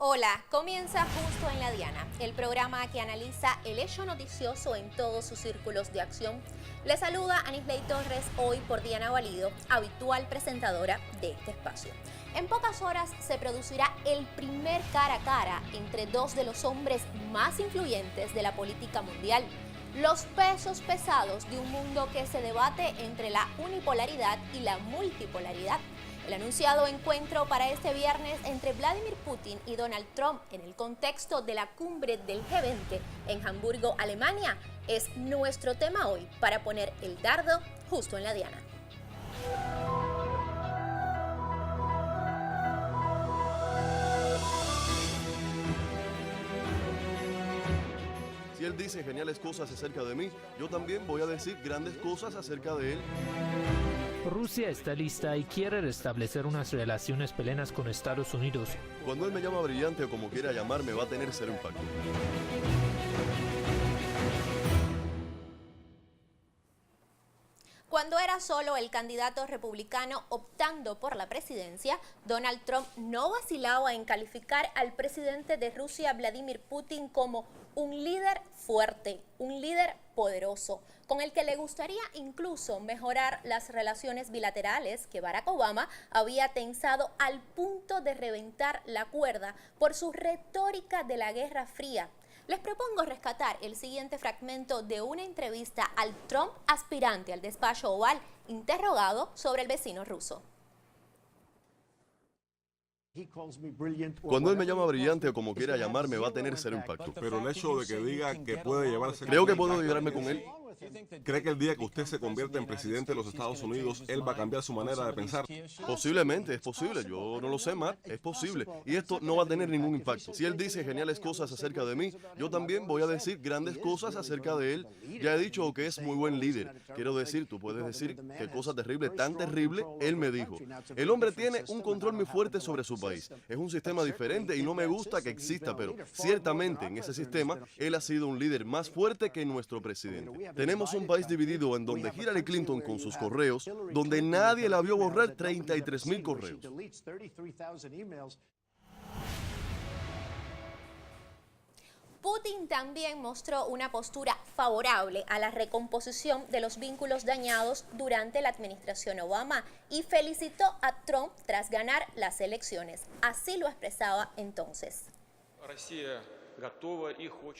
Hola, comienza Justo en la Diana, el programa que analiza el hecho noticioso en todos sus círculos de acción. Les saluda Anisley Torres, hoy por Diana Valido, habitual presentadora de este espacio. En pocas horas se producirá el primer cara a cara entre dos de los hombres más influyentes de la política mundial. Los pesos pesados de un mundo que se debate entre la unipolaridad y la multipolaridad. El anunciado encuentro para este viernes entre Vladimir Putin y Donald Trump en el contexto de la cumbre del G20 en Hamburgo, Alemania, es nuestro tema hoy para poner el dardo justo en la diana. Si él dice geniales cosas acerca de mí, yo también voy a decir grandes cosas acerca de él. Rusia está lista y quiere restablecer unas relaciones plenas con Estados Unidos. Cuando él me llama brillante o como quiera llamarme, va a tener cero impacto. Cuando era solo el candidato republicano optando por la presidencia, Donald Trump no vacilaba en calificar al presidente de Rusia, Vladimir Putin, como un líder fuerte, un líder poderoso, con el que le gustaría incluso mejorar las relaciones bilaterales que Barack Obama había tensado al punto de reventar la cuerda por su retórica de la Guerra Fría. Les propongo rescatar el siguiente fragmento de una entrevista al Trump aspirante al despacho oval, interrogado sobre el vecino ruso. Cuando él me llama brillante o como quiera llamarme, va a tener cero impacto. Pero el hecho de que diga que puede llevarse... Creo que puedo librarme con él. ¿Cree que el día que usted se convierta en presidente de los Estados Unidos, él va a cambiar su manera de pensar? Posiblemente, es posible. Yo no lo sé, Matt. Es posible. Y esto no va a tener ningún impacto. Si él dice geniales cosas acerca de mí, yo también voy a decir grandes cosas acerca de él. Ya he dicho que es muy buen líder. Quiero decir, tú puedes decir qué cosa terrible, tan terrible, él me dijo. El hombre tiene un control muy fuerte sobre su país. Es un sistema diferente y no me gusta que exista, pero ciertamente en ese sistema, él ha sido un líder más fuerte que nuestro presidente. Tenemos un país dividido en donde Hillary Clinton con sus correos, donde nadie la vio borrar 33,000 correos. Putin también mostró una postura favorable a la recomposición de los vínculos dañados durante la administración Obama y felicitó a Trump tras ganar las elecciones. Así lo expresaba entonces.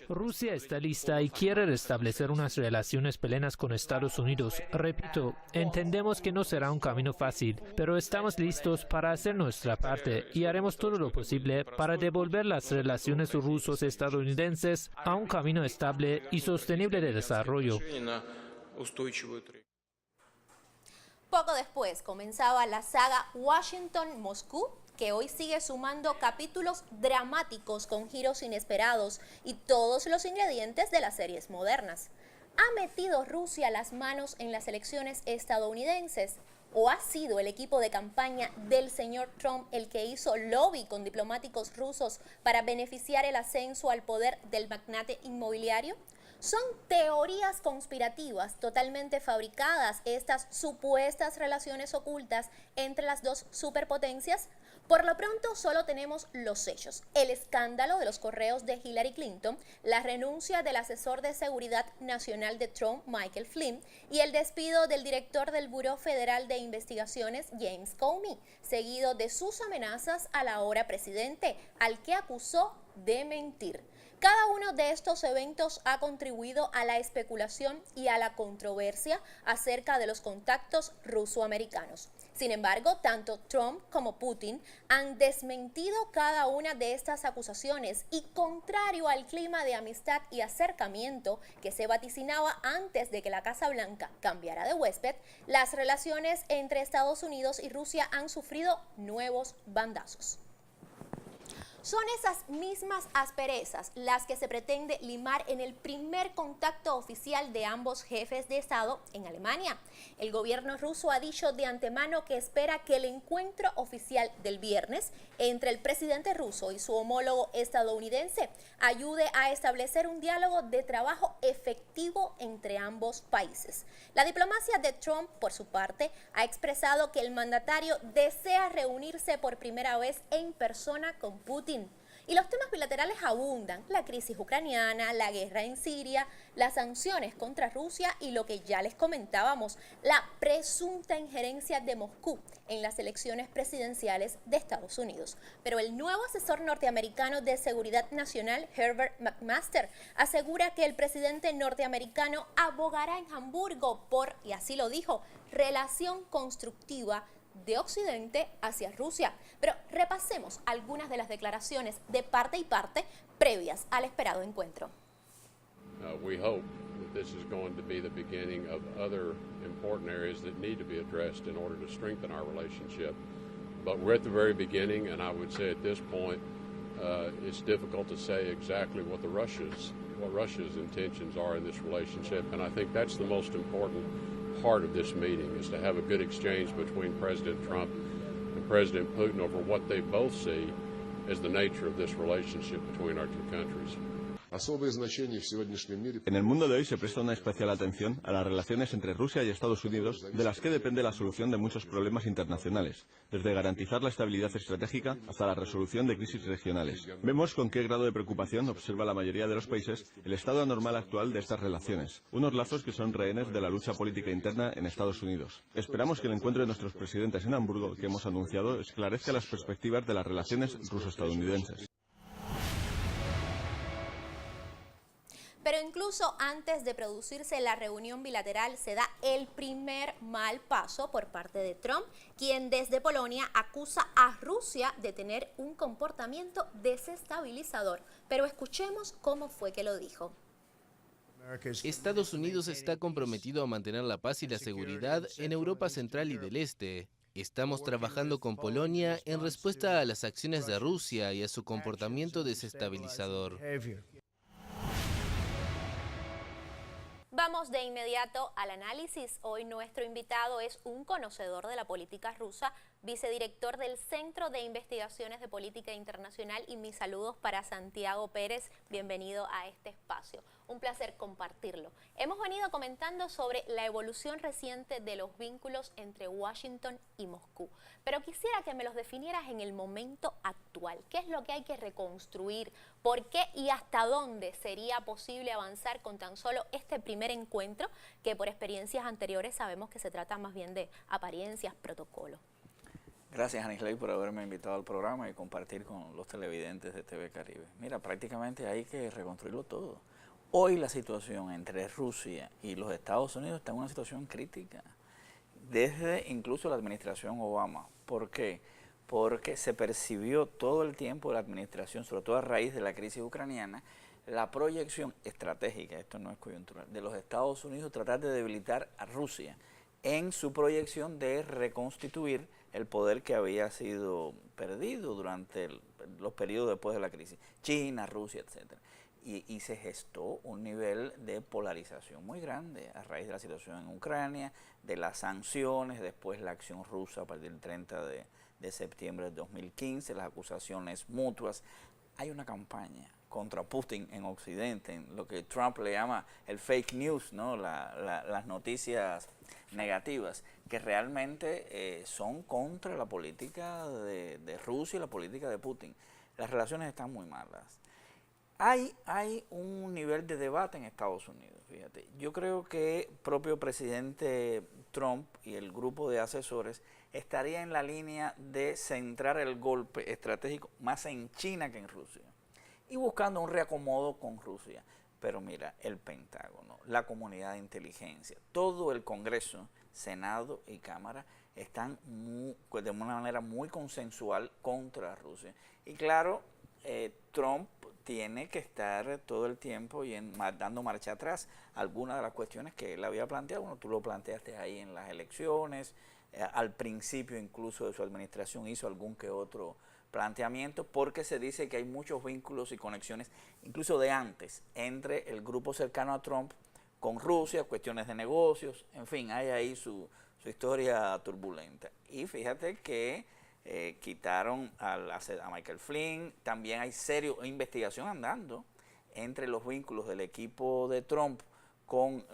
Rusia está lista y quiere restablecer unas relaciones plenas con Estados Unidos. Repito, entendemos que no será un camino fácil, pero estamos listos para hacer nuestra parte y haremos todo lo posible para devolver las relaciones rusos-estadounidenses a un camino estable y sostenible de desarrollo. Poco después comenzaba la saga Washington-Moscú, que hoy sigue sumando capítulos dramáticos con giros inesperados y todos los ingredientes de las series modernas. ¿Ha metido Rusia las manos en las elecciones estadounidenses? ¿O ha sido el equipo de campaña del señor Trump el que hizo lobby con diplomáticos rusos para beneficiar el ascenso al poder del magnate inmobiliario? ¿Son teorías conspirativas totalmente fabricadas estas supuestas relaciones ocultas entre las dos superpotencias? Por lo pronto solo tenemos los hechos: el escándalo de los correos de Hillary Clinton, la renuncia del asesor de seguridad nacional de Trump, Michael Flynn, y el despido del director del Buró Federal de Investigaciones, James Comey, seguido de sus amenazas al ahora presidente, al que acusó de mentir. Cada uno de estos eventos ha contribuido a la especulación y a la controversia acerca de los contactos ruso-americanos. Sin embargo, tanto Trump como Putin han desmentido cada una de estas acusaciones y, contrario al clima de amistad y acercamiento que se vaticinaba antes de que la Casa Blanca cambiara de huésped, las relaciones entre Estados Unidos y Rusia han sufrido nuevos bandazos. Son esas mismas asperezas las que se pretende limar en el primer contacto oficial de ambos jefes de Estado en Alemania. El gobierno ruso ha dicho de antemano que espera que el encuentro oficial del viernes entre el presidente ruso y su homólogo estadounidense ayude a establecer un diálogo de trabajo efectivo entre ambos países. La diplomacia de Trump, por su parte, ha expresado que el mandatario desea reunirse por primera vez en persona con Putin. Y los temas bilaterales abundan: la crisis ucraniana, la guerra en Siria, las sanciones contra Rusia y lo que ya les comentábamos, la presunta injerencia de Moscú en las elecciones presidenciales de Estados Unidos. Pero el nuevo asesor norteamericano de Seguridad Nacional, Herbert McMaster, asegura que el presidente norteamericano abogará en Hamburgo por, y así lo dijo, relación constructiva de Occidente hacia Rusia. Pero repasemos algunas de las declaraciones de parte y parte previas al esperado encuentro. We hope that this is going to be the beginning of other important areas that need to be addressed in order to strengthen our relationship. But we're at the very beginning, and I would say at this point, it's difficult to say exactly what Russia's intentions are in this relationship, and I think that's the most important part of this meeting, is to have a good exchange between President Trump and President Putin over what they both see as the nature of this relationship between our two countries. En el mundo de hoy se presta una especial atención a las relaciones entre Rusia y Estados Unidos, de las que depende la solución de muchos problemas internacionales, desde garantizar la estabilidad estratégica hasta la resolución de crisis regionales. Vemos con qué grado de preocupación observa la mayoría de los países el estado anormal actual de estas relaciones, unos lazos que son rehenes de la lucha política interna en Estados Unidos. Esperamos que el encuentro de nuestros presidentes en Hamburgo, que hemos anunciado, esclarezca las perspectivas de las relaciones ruso-estadounidenses. Pero incluso antes de producirse la reunión bilateral se da el primer mal paso por parte de Trump, quien desde Polonia acusa a Rusia de tener un comportamiento desestabilizador. Pero escuchemos cómo fue que lo dijo. Estados Unidos está comprometido a mantener la paz y la seguridad en Europa Central y del Este. Estamos trabajando con Polonia en respuesta a las acciones de Rusia y a su comportamiento desestabilizador. Vamos de inmediato al análisis. Hoy nuestro invitado es un conocedor de la política rusa, vicedirector del Centro de Investigaciones de Política Internacional, y mis saludos para Santiago Pérez. Bienvenido a este espacio. Un placer compartirlo. Hemos venido comentando sobre la evolución reciente de los vínculos entre Washington y Moscú, pero quisiera que me los definieras en el momento actual. ¿Qué es lo que hay que reconstruir? ¿Por qué y hasta dónde sería posible avanzar con tan solo este primer encuentro, que por experiencias anteriores sabemos que se trata más bien de apariencias, protocolo? Gracias, Anisley, por haberme invitado al programa y compartir con los televidentes de TV Caribe. Mira, prácticamente hay que reconstruirlo todo. Hoy la situación entre Rusia y los Estados Unidos está en una situación crítica, desde incluso la administración Obama. ¿Por qué? Porque se percibió todo el tiempo de la administración, sobre todo a raíz de la crisis ucraniana, la proyección estratégica, esto no es coyuntural, de los Estados Unidos tratar de debilitar a Rusia en su proyección de reconstituir el poder que había sido perdido durante los periodos después de la crisis, China, Rusia, etcétera. Y se gestó un nivel de polarización muy grande a raíz de la situación en Ucrania, de las sanciones, después la acción rusa a partir del 30 de septiembre de 2015, las acusaciones mutuas. Hay una campaña contra Putin en Occidente, en lo que Trump le llama el fake news, ¿no? Las noticias negativas, que realmente son contra la política de Rusia y la política de Putin. Las relaciones están muy malas. Hay un nivel de debate en Estados Unidos, fíjate. Yo creo que el propio presidente Trump y el grupo de asesores estaría en la línea de centrar el golpe estratégico más en China que en Rusia y buscando un reacomodo con Rusia. Pero mira, el Pentágono, la comunidad de inteligencia, todo el Congreso, Senado y Cámara están de una manera muy consensual contra Rusia. Y claro, Trump tiene que estar todo el tiempo dando marcha atrás. Algunas de las cuestiones que él había planteado, bueno, tú lo planteaste ahí en las elecciones, al principio incluso de su administración hizo algún que otro planteamiento, porque se dice que hay muchos vínculos y conexiones, incluso de antes, entre el grupo cercano a Trump con Rusia, cuestiones de negocios, en fin, hay ahí su historia turbulenta. Y fíjate que quitaron a Michael Flynn, también hay seria investigación andando entre los vínculos del equipo de Trump con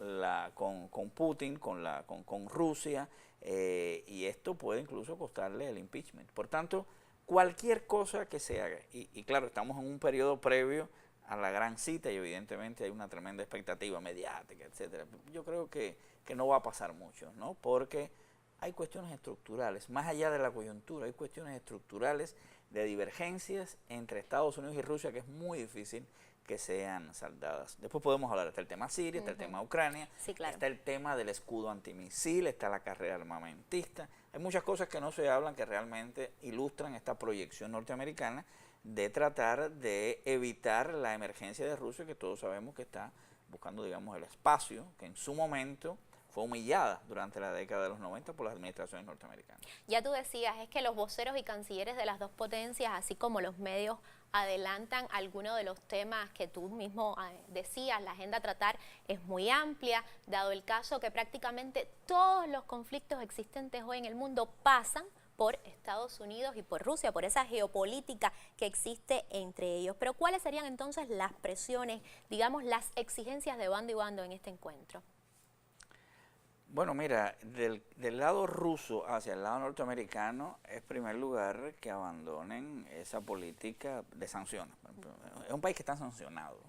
Putin, con Rusia, y esto puede incluso costarle el impeachment. Por tanto, cualquier cosa que se haga, y claro, estamos en un periodo previo a la gran cita y evidentemente hay una tremenda expectativa mediática, etcétera. Yo creo que no va a pasar mucho, ¿no? Porque hay cuestiones estructurales, más allá de la coyuntura, hay cuestiones estructurales de divergencias entre Estados Unidos y Rusia que es muy difícil que sean saldadas. Después podemos hablar, está el tema Siria, está el tema Ucrania, Sí, claro. está el tema del escudo antimisil, está la carrera armamentista. Hay muchas cosas que no se hablan que realmente ilustran esta proyección norteamericana de tratar de evitar la emergencia de Rusia, que todos sabemos que está buscando, digamos, el espacio, que en su momento fue humillada durante la década de los 90 por las administraciones norteamericanas. Ya tú decías, es que los voceros y cancilleres de las dos potencias, así como los medios, adelantan algunos de los temas que tú mismo decías. La agenda a tratar es muy amplia, dado el caso que prácticamente todos los conflictos existentes hoy en el mundo pasan por Estados Unidos y por Rusia, por esa geopolítica que existe entre ellos. Pero ¿cuáles serían entonces las presiones, digamos, las exigencias de bando y bando en este encuentro? Bueno, mira, del lado ruso hacia el lado norteamericano, es en primer lugar que abandonen esa política de sanciones. Es un país que está sancionado,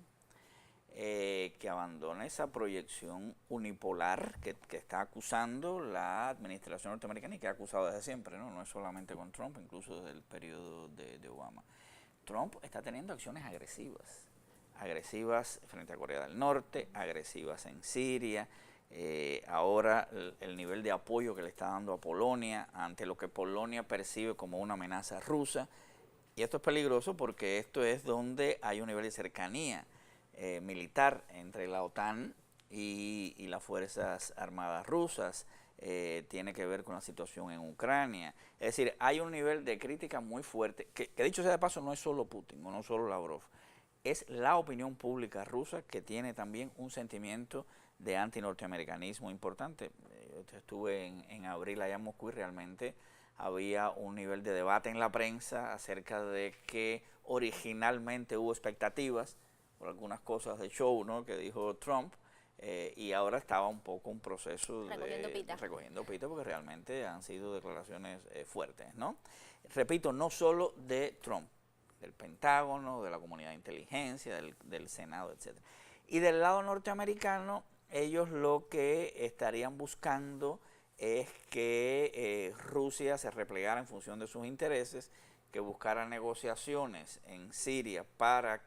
que abandone esa proyección unipolar que está acusando la administración norteamericana y que ha acusado desde siempre, ¿no? No es solamente con Trump, incluso desde el periodo de Obama. Trump está teniendo acciones agresivas frente a Corea del Norte, agresivas en Siria. Ahora el nivel de apoyo que le está dando a Polonia ante lo que Polonia percibe como una amenaza rusa, y esto es peligroso porque esto es donde hay un nivel de cercanía militar entre la OTAN y las Fuerzas Armadas rusas. Tiene que ver con la situación en Ucrania, es decir, hay un nivel de crítica muy fuerte, que dicho sea de paso no es solo Putin o no solo Lavrov, es la opinión pública rusa que tiene también un sentimiento de antinorteamericanismo importante. Yo estuve en abril allá en Moscú y realmente había un nivel de debate en la prensa acerca de que originalmente hubo expectativas por algunas cosas de show, ¿no?, que dijo Trump, y ahora estaba un poco un proceso recogiendo pita porque realmente han sido declaraciones fuertes, ¿no? Repito, no solo de Trump, del Pentágono, de la comunidad de inteligencia, del Senado, etc. Y del lado norteamericano, ellos lo que estarían buscando es que Rusia se replegara en función de sus intereses, que buscara negociaciones en Siria para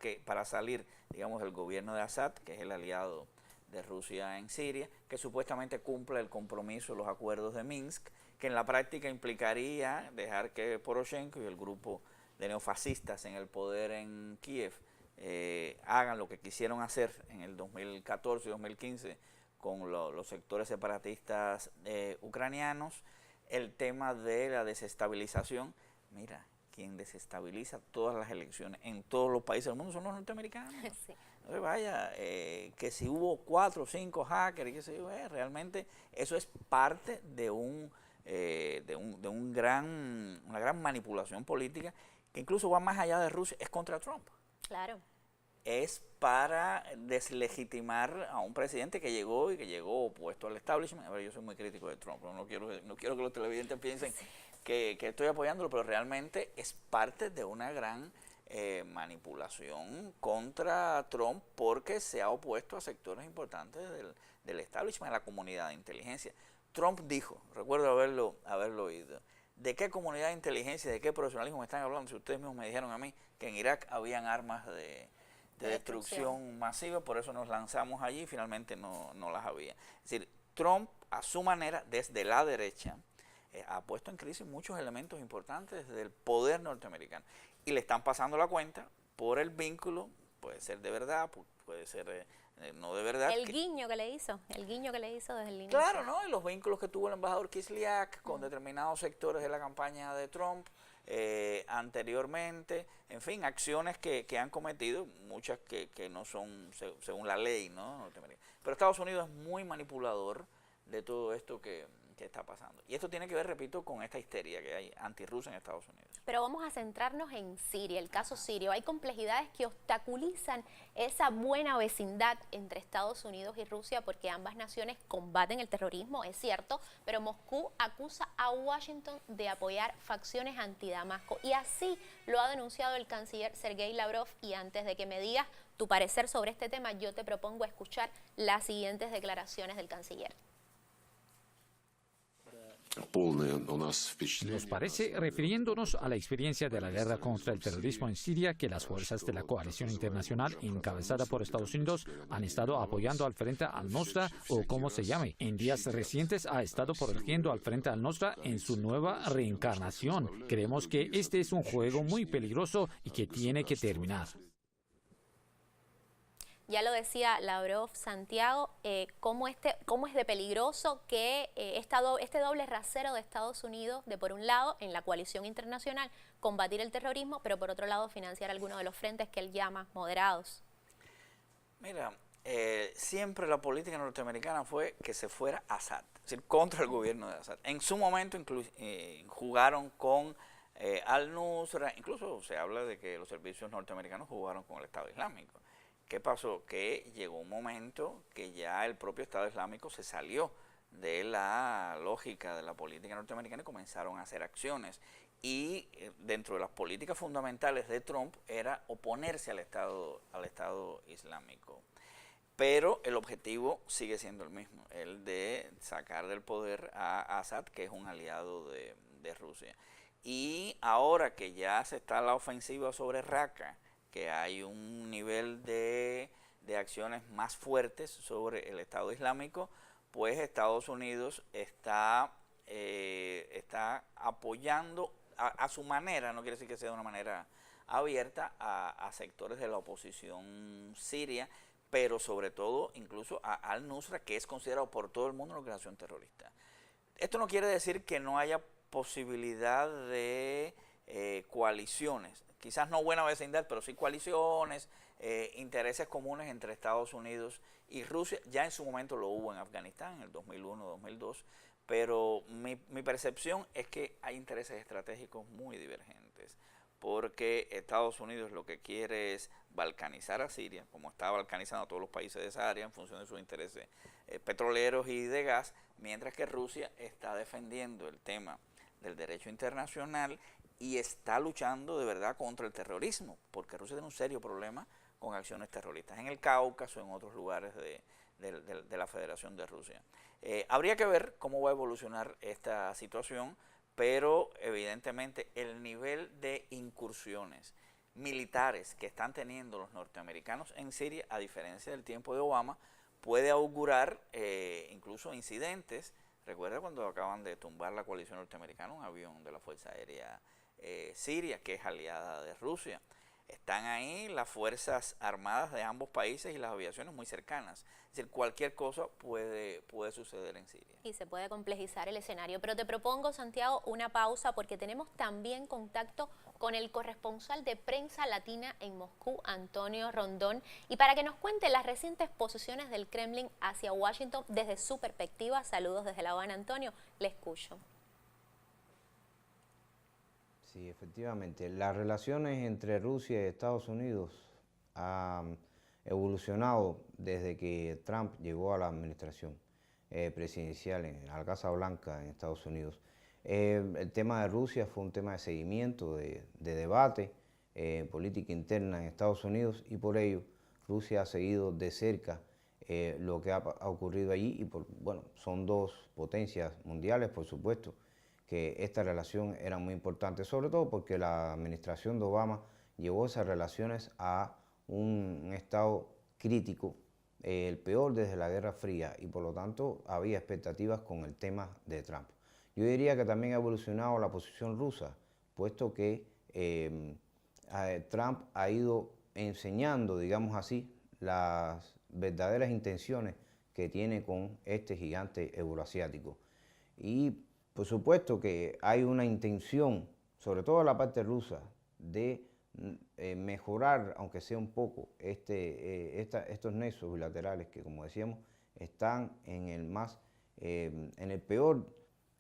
salir, digamos, del gobierno de Assad, que es el aliado de Rusia en Siria, que supuestamente cumple el compromiso, los acuerdos de Minsk, que en la práctica implicaría dejar que Poroshenko y el grupo de neofascistas en el poder en Kiev hagan lo que quisieron hacer en el 2014 y 2015 con los sectores separatistas ucranianos. El tema de la desestabilización, mira, quien desestabiliza todas las elecciones en todos los países del mundo son los norteamericanos. Sí. Entonces, vaya, que si hubo 4 o 5 hackers, y qué sé yo, realmente eso es parte de una gran manipulación política que incluso va más allá de Rusia, es contra Trump. Claro. Es para deslegitimar a un presidente que llegó opuesto al establishment. A ver, yo soy muy crítico de Trump, no quiero que los televidentes piensen que estoy apoyándolo, pero realmente es parte de una gran manipulación contra Trump porque se ha opuesto a sectores importantes del establishment, de la comunidad de inteligencia. Trump dijo, recuerdo haberlo oído, ¿de qué comunidad de inteligencia, de qué profesionalismo me están hablando? Si ustedes mismos me dijeron a mí que en Irak habían armas de destrucción masiva, por eso nos lanzamos allí y finalmente no las había. Es decir, Trump a su manera, desde la derecha, ha puesto en crisis muchos elementos importantes del poder norteamericano y le están pasando la cuenta por el vínculo, puede ser de verdad, puede ser no de verdad. El guiño que le hizo desde el inicio. Claro, ¿no? Y los vínculos que tuvo el embajador Kislyak con determinados sectores de la campaña de Trump anteriormente, en fin, acciones que han cometido, muchas que no son según la ley, ¿no? Pero Estados Unidos es muy manipulador de todo esto que qué está pasando. Y esto tiene que ver, repito, con esta histeria que hay antirrusa en Estados Unidos. Pero vamos a centrarnos en Siria, el caso sirio. Hay complejidades que obstaculizan esa buena vecindad entre Estados Unidos y Rusia porque ambas naciones combaten el terrorismo, es cierto, pero Moscú acusa a Washington de apoyar facciones anti-Damasco y así lo ha denunciado el canciller Sergei Lavrov. Y antes de que me digas tu parecer sobre este tema, yo te propongo escuchar las siguientes declaraciones del canciller. Nos parece, refiriéndonos a la experiencia de la guerra contra el terrorismo en Siria, que las fuerzas de la coalición internacional encabezada por Estados Unidos han estado apoyando al Frente al-Nusra, o como se llame. En días recientes ha estado protegiendo al Frente al-Nusra en su nueva reencarnación. Creemos que este es un juego muy peligroso y que tiene que terminar. Ya lo decía Lavrov, Santiago, cómo es de peligroso que este doble rasero de Estados Unidos, de por un lado, en la coalición internacional, combatir el terrorismo, pero por otro lado, financiar algunos de los frentes que él llama moderados. Mira, siempre la política norteamericana fue que se fuera Assad, es decir, contra el gobierno de Assad. En su momento jugaron con al-Nusra, incluso se habla de que los servicios norteamericanos jugaron con el Estado Islámico. ¿Qué pasó? Que llegó un momento que ya el propio Estado Islámico se salió de la lógica de la política norteamericana y comenzaron a hacer acciones. Y dentro de las políticas fundamentales de Trump era oponerse al Estado Islámico. Pero el objetivo sigue siendo el mismo, el de sacar del poder a Assad, que es un aliado de Rusia. Y ahora que ya se está la ofensiva sobre Raqqa, que hay un nivel de acciones más fuertes sobre el Estado Islámico, pues Estados Unidos está apoyando a su manera, no quiere decir que sea de una manera abierta, a sectores de la oposición siria, pero sobre todo incluso a al-Nusra, que es considerado por todo el mundo una organización terrorista. Esto no quiere decir que no haya posibilidad de coaliciones, quizás no buena vecindad, pero sí coaliciones, intereses comunes entre Estados Unidos y Rusia. Ya en su momento lo hubo en Afganistán, en el 2001-2002, pero mi percepción es que hay intereses estratégicos muy divergentes, porque Estados Unidos lo que quiere es balcanizar a Siria, como está balcanizando a todos los países de esa área en función de sus intereses petroleros y de gas, mientras que Rusia está defendiendo el tema del derecho internacional y está luchando de verdad contra el terrorismo, porque Rusia tiene un serio problema con acciones terroristas en el Cáucaso, en otros lugares de la Federación de Rusia. Habría que ver cómo va a evolucionar esta situación, pero evidentemente el nivel de incursiones militares que están teniendo los norteamericanos en Siria, a diferencia del tiempo de Obama, puede augurar incluso incidentes. Recuerda cuando acaban de tumbar la coalición norteamericana un avión de la Fuerza Aérea Siria, que es aliada de Rusia. Están ahí las fuerzas armadas de ambos países y las aviaciones muy cercanas. Es decir, cualquier cosa puede suceder en Siria. Y se puede complejizar el escenario. Pero te propongo, Santiago, una pausa porque tenemos también contacto con el corresponsal de prensa latina en Moscú, Antonio Rondón, y para que nos cuente las recientes posiciones del Kremlin hacia Washington desde su perspectiva. Saludos desde La Habana, Antonio. Le escucho. Sí, efectivamente. Las relaciones entre Rusia y Estados Unidos han evolucionado desde que Trump llegó a la administración presidencial a la Casa Blanca en Estados Unidos. El tema de Rusia fue un tema de seguimiento, de debate, política interna en Estados Unidos, y por ello Rusia ha seguido de cerca lo que ha ocurrido allí y bueno, son dos potencias mundiales, por supuesto, que esta relación era muy importante, sobre todo porque la administración de Obama llevó esas relaciones a un estado crítico, el peor desde la Guerra Fría, y por lo tanto había expectativas con el tema de Trump. Yo diría que también ha evolucionado la posición rusa, puesto que Trump ha ido enseñando, digamos así, las verdaderas intenciones que tiene con este gigante euroasiático. Y por supuesto que hay una intención, sobre todo en la parte rusa, de mejorar, aunque sea un poco, estos nexos bilaterales que, como decíamos, están en el peor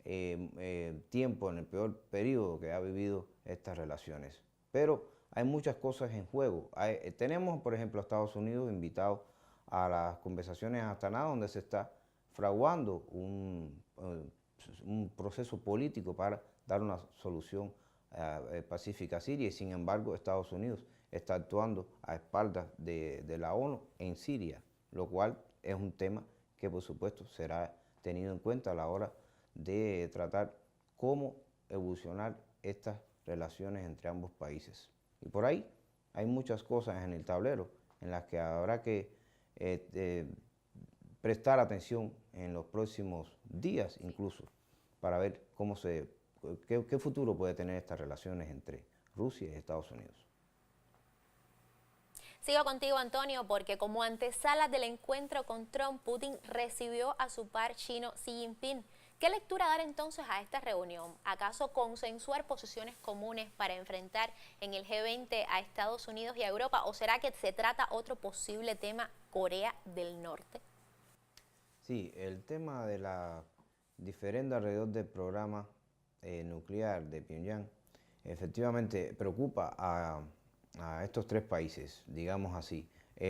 tiempo, en el peor periodo que ha vivido estas relaciones. Pero hay muchas cosas en juego. Tenemos, por ejemplo, a Estados Unidos invitado a las conversaciones en Astana, donde se está fraguando un proceso político para dar una solución pacífica a Siria, y sin embargo Estados Unidos está actuando a espaldas de la ONU en Siria, lo cual es un tema que por supuesto será tenido en cuenta a la hora de tratar cómo evolucionar estas relaciones entre ambos países. Y por ahí hay muchas cosas en el tablero en las que habrá que prestar atención en los próximos días incluso, para ver qué futuro puede tener estas relaciones entre Rusia y Estados Unidos. Sigo contigo, Antonio, porque como antesala del encuentro con Trump, Putin recibió a su par chino Xi Jinping. ¿Qué lectura dar entonces a esta reunión? ¿Acaso consensuar posiciones comunes para enfrentar en el G20 a Estados Unidos y a Europa? ¿O será que se trata otro posible tema, Corea del Norte? Sí, el tema de la diferenda alrededor del programa nuclear de Pyongyang efectivamente preocupa a estos tres países, digamos así.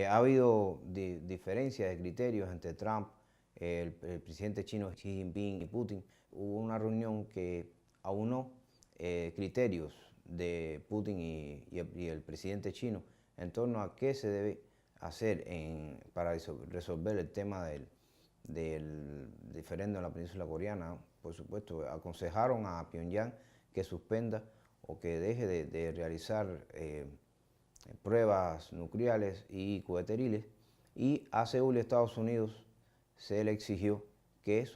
Ha habido diferencias de criterios entre Trump, el presidente chino Xi Jinping y Putin. Hubo una reunión que aunó criterios de Putin y el presidente chino en torno a qué se debe hacer para resolver el tema del diferendo en la península coreana. Por supuesto, aconsejaron a Pyongyang que suspenda o que deje de realizar pruebas nucleares y coheteriles, y a Seúl y Estados Unidos se le exigió que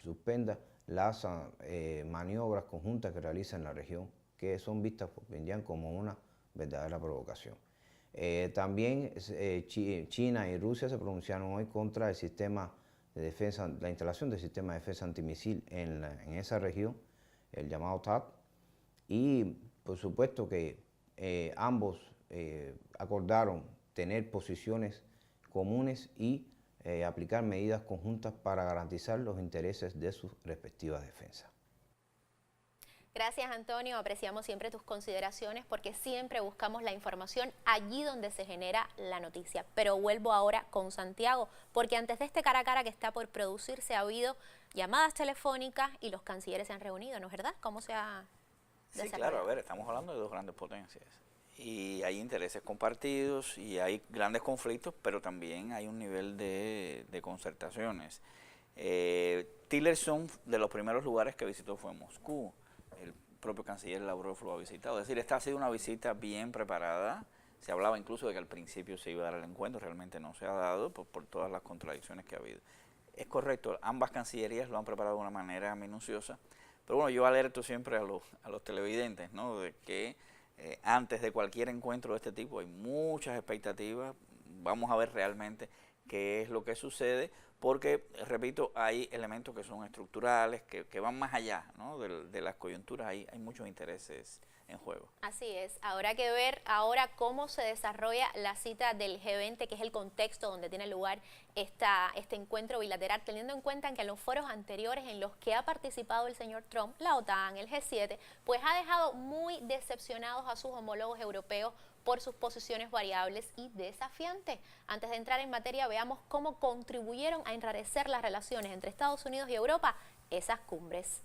suspenda las maniobras conjuntas que realiza en la región, que son vistas por Pyongyang como una verdadera provocación. También China y Rusia se pronunciaron hoy contra el sistema de defensa, la instalación del sistema de defensa antimisil en esa región, el llamado THAAD, y por supuesto que ambos acordaron tener posiciones comunes y aplicar medidas conjuntas para garantizar los intereses de sus respectivas defensas. Gracias, Antonio. Apreciamos siempre tus consideraciones porque siempre buscamos la información allí donde se genera la noticia. Pero vuelvo ahora con Santiago, porque antes de este cara a cara que está por producirse ha habido llamadas telefónicas y los cancilleres se han reunido, ¿no es verdad? ¿Cómo se ha desarrollado? Sí, claro. A ver, estamos hablando de dos grandes potencias. Y hay intereses compartidos y hay grandes conflictos, pero también hay un nivel de concertaciones. Tillerson, de los primeros lugares que visitó fue Moscú. El propio canciller Lavrov lo ha visitado. Es decir, esta ha sido una visita bien preparada. Se hablaba incluso de que al principio se iba a dar el encuentro, realmente no se ha dado por todas las contradicciones que ha habido. Es correcto, ambas cancillerías lo han preparado de una manera minuciosa, pero bueno, yo alerto siempre a los televidentes, ¿no?, de que antes de cualquier encuentro de este tipo hay muchas expectativas. Vamos a ver realmente qué es lo que sucede, porque, repito, hay elementos que son estructurales, que van más allá, ¿no?, de las coyunturas. Hay muchos intereses en juego. Así es. Habrá que ver ahora cómo se desarrolla la cita del G20, que es el contexto donde tiene lugar este encuentro bilateral, teniendo en cuenta que en los foros anteriores en los que ha participado el señor Trump, la OTAN, el G7, pues ha dejado muy decepcionados a sus homólogos europeos por sus posiciones variables y desafiantes. Antes de entrar en materia, veamos cómo contribuyeron a enrarecer las relaciones entre Estados Unidos y Europa esas cumbres.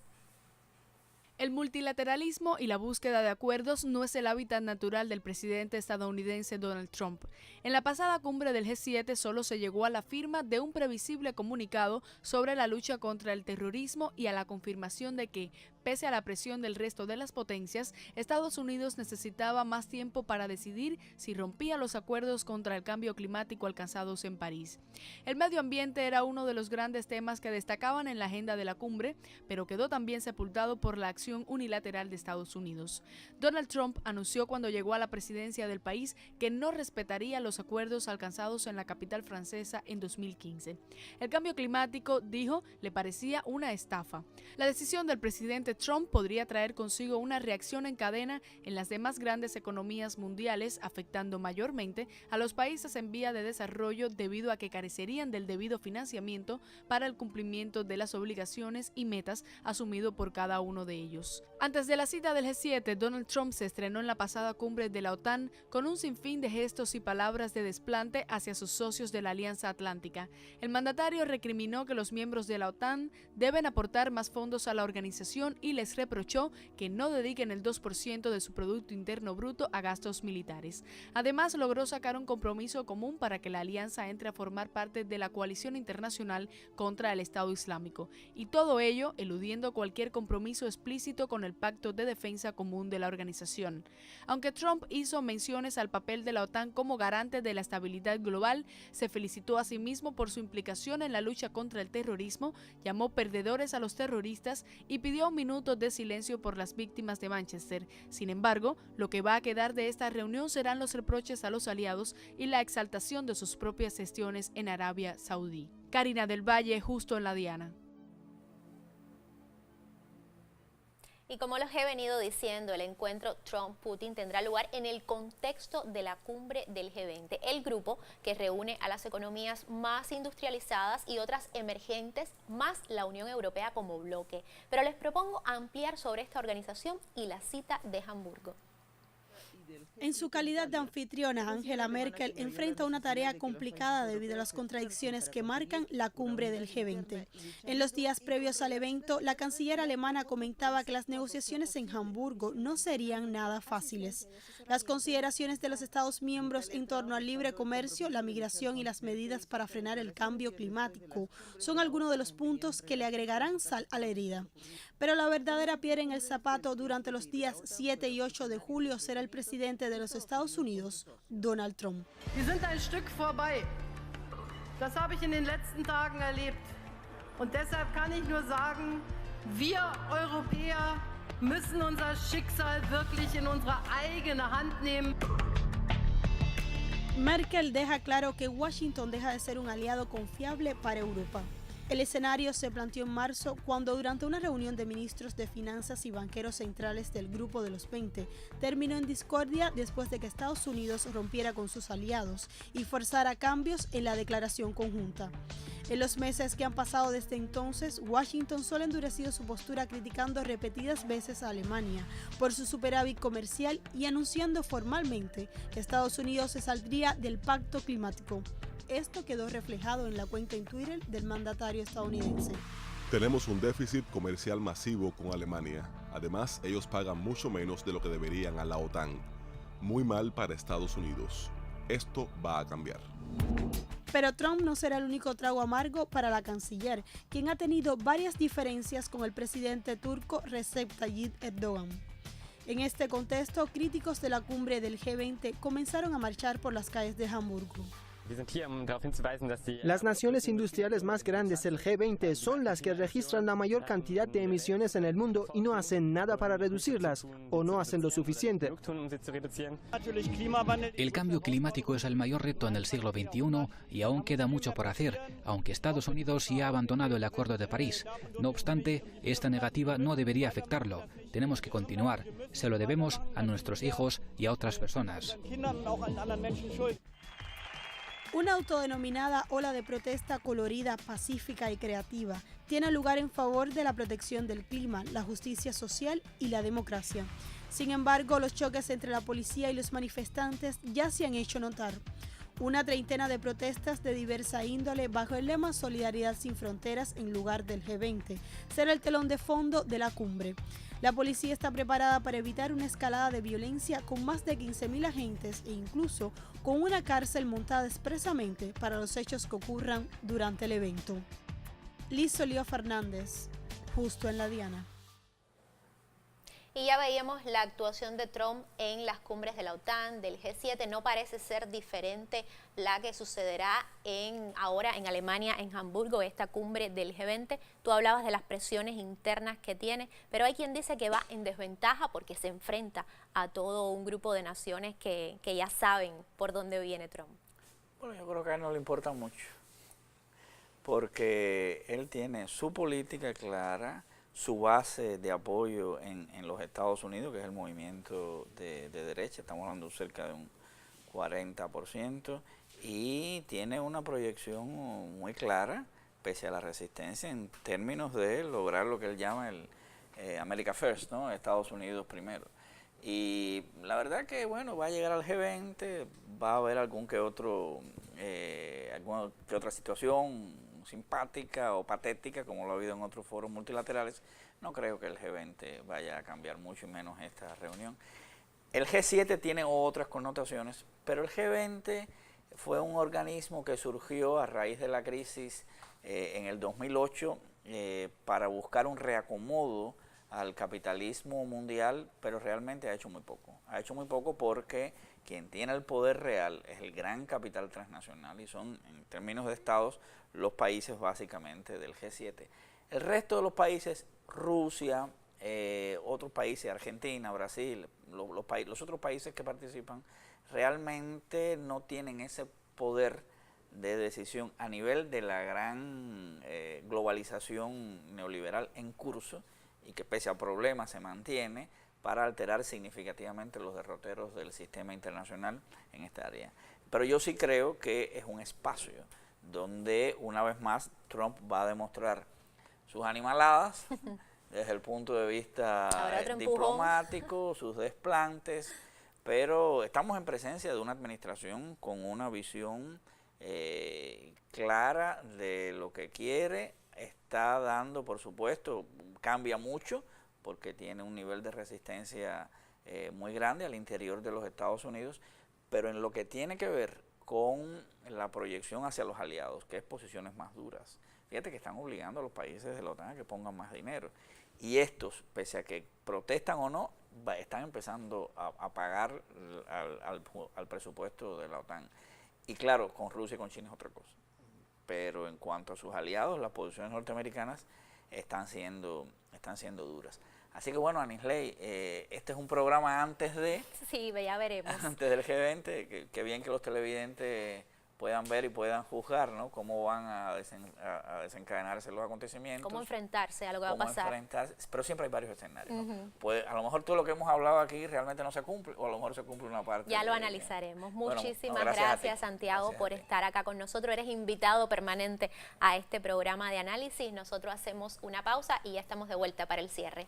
El multilateralismo y la búsqueda de acuerdos no es el hábitat natural del presidente estadounidense Donald Trump. En la pasada cumbre del G7 solo se llegó a la firma de un previsible comunicado sobre la lucha contra el terrorismo y a la confirmación de que, pese a la presión del resto de las potencias, Estados Unidos necesitaba más tiempo para decidir si rompía los acuerdos contra el cambio climático alcanzados en París. El medio ambiente era uno de los grandes temas que destacaban en la agenda de la cumbre, pero quedó también sepultado por la acción unilateral de Estados Unidos. Donald Trump anunció cuando llegó a la presidencia del país que no respetaría los acuerdos alcanzados en la capital francesa en 2015. El cambio climático, dijo, le parecía una estafa. La decisión del presidente Trump podría traer consigo una reacción en cadena en las demás grandes economías mundiales, afectando mayormente a los países en vía de desarrollo debido a que carecerían del debido financiamiento para el cumplimiento de las obligaciones y metas asumido por cada uno de ellos. Antes de la cita del G7, Donald Trump se estrenó en la pasada cumbre de la OTAN con un sinfín de gestos y palabras de desplante hacia sus socios de la Alianza Atlántica. El mandatario recriminó que los miembros de la OTAN deben aportar más fondos a la organización y les reprochó que no dediquen el 2% de su Producto Interno Bruto a gastos militares. Además, logró sacar un compromiso común para que la alianza entre a formar parte de la coalición internacional contra el Estado Islámico, y todo ello eludiendo cualquier compromiso explícito con el Pacto de Defensa Común de la organización. Aunque Trump hizo menciones al papel de la OTAN como garante de la estabilidad global, se felicitó a sí mismo por su implicación en la lucha contra el terrorismo, llamó perdedores a los terroristas y pidió un minuto de silencio por las víctimas de Manchester. Sin embargo, lo que va a quedar de esta reunión serán los reproches a los aliados y la exaltación de sus propias gestiones en Arabia Saudí. Karina del Valle, Justo en la Diana. Y como les he venido diciendo, el encuentro Trump-Putin tendrá lugar en el contexto de la cumbre del G20, el grupo que reúne a las economías más industrializadas y otras emergentes, más la Unión Europea como bloque. Pero les propongo ampliar sobre esta organización y la cita de Hamburgo. En su calidad de anfitriona, Angela Merkel enfrenta una tarea complicada debido a las contradicciones que marcan la cumbre del G20. En los días previos al evento, la canciller alemana comentaba que las negociaciones en Hamburgo no serían nada fáciles. Las consideraciones de los Estados miembros en torno al libre comercio, la migración y las medidas para frenar el cambio climático son algunos de los puntos que le agregarán sal a la herida. Pero la verdadera piedra en el zapato durante los días 7 y 8 de julio será el presidente de los Estados Unidos, Donald Trump. Wir sind ein Stück vorbei. Das habe ich in den letzten Tagen erlebt. Und deshalb kann ich nur sagen, wir Europäer müssen unser Schicksal wirklich in unsere eigene Hand nehmen. Merkel deja claro que Washington deja de ser un aliado confiable para Europa. El escenario se planteó en marzo cuando durante una reunión de ministros de finanzas y banqueros centrales del Grupo de los 20 terminó en discordia después de que Estados Unidos rompiera con sus aliados y forzara cambios en la declaración conjunta. En los meses que han pasado desde entonces, Washington solo ha endurecido su postura criticando repetidas veces a Alemania por su superávit comercial y anunciando formalmente que Estados Unidos se saldría del pacto climático. Esto quedó reflejado en la cuenta en Twitter del mandatario estadounidense. Tenemos un déficit comercial masivo con Alemania. Además, ellos pagan mucho menos de lo que deberían a la OTAN. Muy mal para Estados Unidos. Esto va a cambiar. Pero Trump no será el único trago amargo para la canciller, quien ha tenido varias diferencias con el presidente turco Recep Tayyip Erdogan. En este contexto, críticos de la cumbre del G20 comenzaron a marchar por las calles de Hamburgo. Las naciones industriales más grandes del G20 son las que registran la mayor cantidad de emisiones en el mundo y no hacen nada para reducirlas o no hacen lo suficiente. El cambio climático es el mayor reto en el siglo XXI y aún queda mucho por hacer, aunque Estados Unidos ya ha abandonado el Acuerdo de París. No obstante, esta negativa no debería afectarlo. Tenemos que continuar. Se lo debemos a nuestros hijos y a otras personas. Una autodenominada ola de protesta colorida, pacífica y creativa tiene lugar en favor de la protección del clima, la justicia social y la democracia. Sin embargo, los choques entre la policía y los manifestantes ya se han hecho notar. Una treintena de protestas de diversa índole bajo el lema Solidaridad sin fronteras en lugar del G20 será el telón de fondo de la cumbre. La policía está preparada para evitar una escalada de violencia con más de 15.000 agentes e incluso con una cárcel montada expresamente para los hechos que ocurran durante el evento. Liz Solío Fernández, Justo en la Diana. Y ya veíamos la actuación de Trump en las cumbres de la OTAN, del G7. No parece ser diferente la que sucederá ahora en Alemania, en Hamburgo, esta cumbre del G20. Tú hablabas de las presiones internas que tiene, pero hay quien dice que va en desventaja porque se enfrenta a todo un grupo de naciones que ya saben por dónde viene Trump. Bueno, yo creo que a él no le importa mucho, porque él tiene su política clara, su base de apoyo en los Estados Unidos, que es el movimiento de derecha, estamos hablando cerca de un 40%, y tiene una proyección muy clara, pese a la resistencia, en términos de lograr lo que él llama el America First, ¿no? Estados Unidos primero. Y la verdad que, bueno, va a llegar al G20, va a haber alguna que otra situación simpática o patética, como lo ha habido en otros foros multilaterales. No creo que el G20 vaya a cambiar mucho, y menos esta reunión. El G7 tiene otras connotaciones, pero el G20 fue un organismo que surgió a raíz de la crisis en el 2008 para buscar un reacomodo al capitalismo mundial, pero realmente ha hecho muy poco. Ha hecho muy poco porque quien tiene el poder real es el gran capital transnacional, y son, en términos de estados, los países básicamente del G7. El resto de los países, Rusia, otros países, Argentina, Brasil, los otros países que participan, realmente no tienen ese poder de decisión a nivel de la gran globalización neoliberal en curso, y que pese a problemas se mantiene para alterar significativamente los derroteros del sistema internacional en esta área. Pero yo sí creo que es un espacio donde, una vez más, Trump va a demostrar sus animaladas desde el punto de vista diplomático, sus desplantes, pero estamos en presencia de una administración con una visión clara de lo que quiere. Está dando, por supuesto, cambia mucho porque tiene un nivel de resistencia muy grande al interior de los Estados Unidos, pero en lo que tiene que ver con la proyección hacia los aliados, que es posiciones más duras. Fíjate que están obligando a los países de la OTAN a que pongan más dinero, y estos, pese a que protestan o no, están empezando a pagar al presupuesto de la OTAN. Y claro, con Rusia y con China es otra cosa. Pero en cuanto a sus aliados, las posiciones norteamericanas están siendo duras. Así que bueno, Anisley, este es un programa antes de... Sí, ya veremos. Antes del G20, que bien que los televidentes puedan ver y puedan juzgar, ¿no? Cómo van a desencadenarse los acontecimientos. Cómo enfrentarse a lo que va a pasar. Pero siempre hay varios escenarios, ¿no? Pues a lo mejor todo lo que hemos hablado aquí realmente no se cumple, o a lo mejor se cumple una parte. Ya lo analizaremos. Muchísimas gracias, Santiago, por estar acá con nosotros. Eres invitado permanente a este programa de análisis. Nosotros hacemos una pausa y ya estamos de vuelta para el cierre.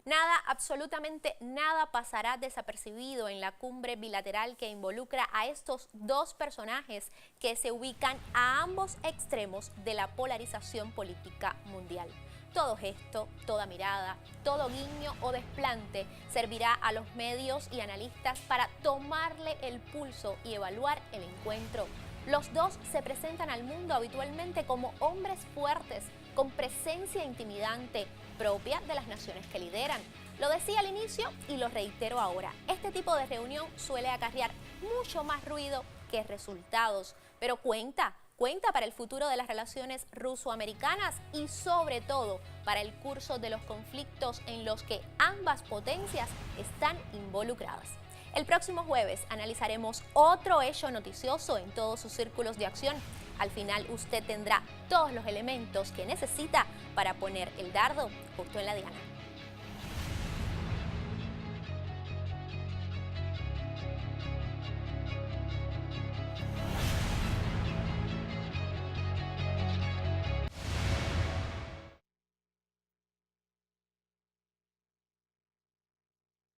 Nada, absolutamente nada pasará desapercibido en la cumbre bilateral que involucra a estos dos personajes que se ubican a ambos extremos de la polarización política mundial. Todo gesto, toda mirada, todo guiño o desplante servirá a los medios y analistas para tomarle el pulso y evaluar el encuentro. Los dos se presentan al mundo habitualmente como hombres fuertes, con presencia intimidante propia de las naciones que lideran. Lo decía al inicio y lo reitero ahora. Este tipo de reunión suele acarrear mucho más ruido que resultados, pero cuenta para el futuro de las relaciones ruso-americanas y sobre todo para el curso de los conflictos en los que ambas potencias están involucradas. El próximo jueves analizaremos otro hecho noticioso en todos sus círculos de acción. Al final usted tendrá todos los elementos que necesita para poner el dardo justo en la diana.